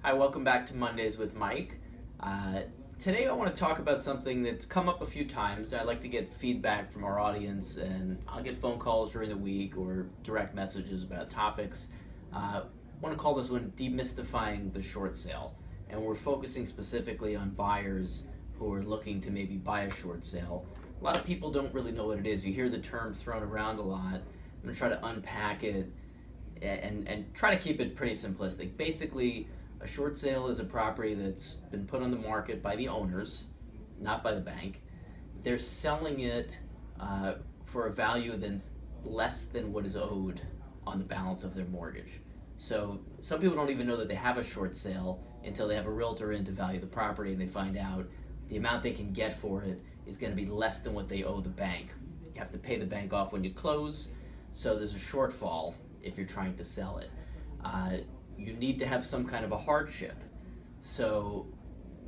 Hi, welcome back to Mondays with Mike. Uh, Today I want to talk about something that's come up a few times. I'd like to get feedback from our audience, and I'll get phone calls during the week or direct messages about topics. I want to call this one Demystifying the Short Sale, and we're focusing specifically on buyers who are looking to maybe buy a short sale. A lot of people don't really know what it is. You hear the term thrown around a lot. I'm going to try to unpack it and try to keep it pretty simplistic. Basically, a short sale is a property that's been put on the market by the owners, not by the bank. They're selling it for a value that's less than what is owed on the balance of their mortgage. So some people don't even know that they have a short sale until they have a realtor in to value the property and they find out the amount they can get for it is going to be less than what they owe the bank. You have to pay the bank off when you close, so there's a shortfall if you're trying to sell it. You need to have some kind of a hardship. So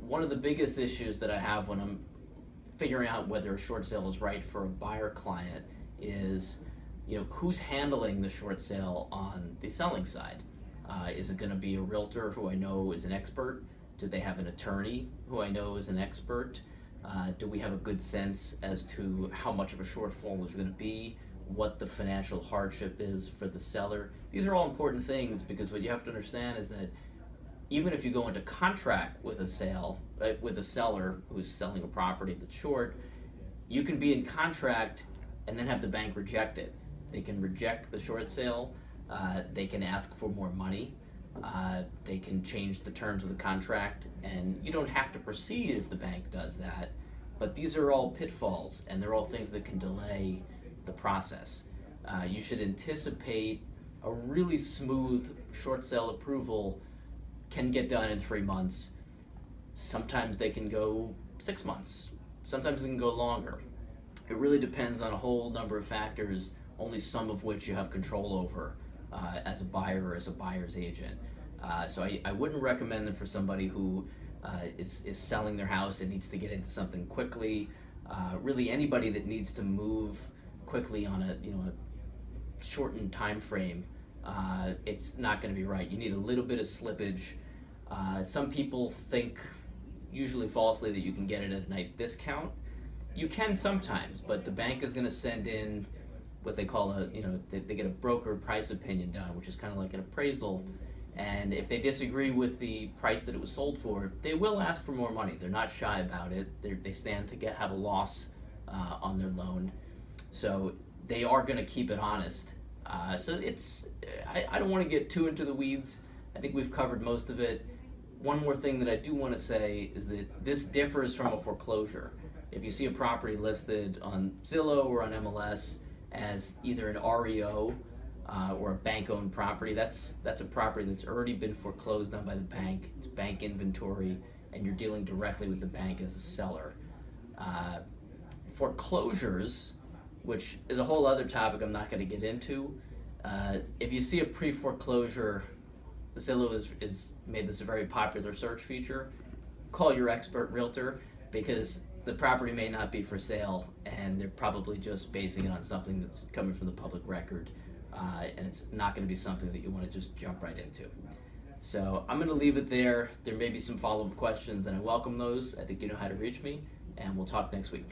one of the biggest issues that I have when I'm figuring out whether a short sale is right for a buyer client is, who's handling the short sale on the selling side? Is it going to be a realtor who I know is an expert? Do they have an attorney who I know is an expert? Do we have a good sense as to how much of a shortfall is going to be? What the financial hardship is for the seller? These are all important things, because what you have to understand is that even if you go into contract with a sale, right, with a seller who's selling a property that's short, you can be in contract and then have the bank reject it. They can reject the short sale. They can ask for more money. They can change the terms of the contract, and you don't have to proceed if the bank does that. But these are all pitfalls, and they're all things that can delay the process. You should anticipate a really smooth short sale approval can get done in 3 months. Sometimes they can go 6 months. Sometimes they can go longer. It really depends on a whole number of factors, only some of which you have control over as a buyer or as a buyer's agent. So I wouldn't recommend them for somebody who is selling their house and needs to get into something quickly. Really anybody that needs to move quickly on a shortened time frame, it's not going to be right. You need a little bit of slippage. Some people think, usually falsely, that you can get it at a nice discount. You can sometimes, but the bank is going to send in what they call they get a broker price opinion done, which is kind of like an appraisal. And if they disagree with the price that it was sold for, they will ask for more money. They're not shy about it. They stand to have a loss on their loan. So they are going to keep it honest. So I don't want to get too into the weeds. I think we've covered most of it. One more thing that I do want to say is that this differs from a foreclosure. If you see a property listed on Zillow or on MLS as either an REO or a bank-owned property, that's a property that's already been foreclosed on by the bank. It's bank inventory, and you're dealing directly with the bank as a seller. Foreclosures, which is a whole other topic I'm not going to get into. If you see a pre-foreclosure, Zillow is made this a very popular search feature. Call your expert realtor, because the property may not be for sale, and they're probably just basing it on something that's coming from the public record, and it's not going to be something that you want to just jump right into. So I'm going to leave it there. There may be some follow-up questions, and I welcome those. I think you know how to reach me, and we'll talk next week.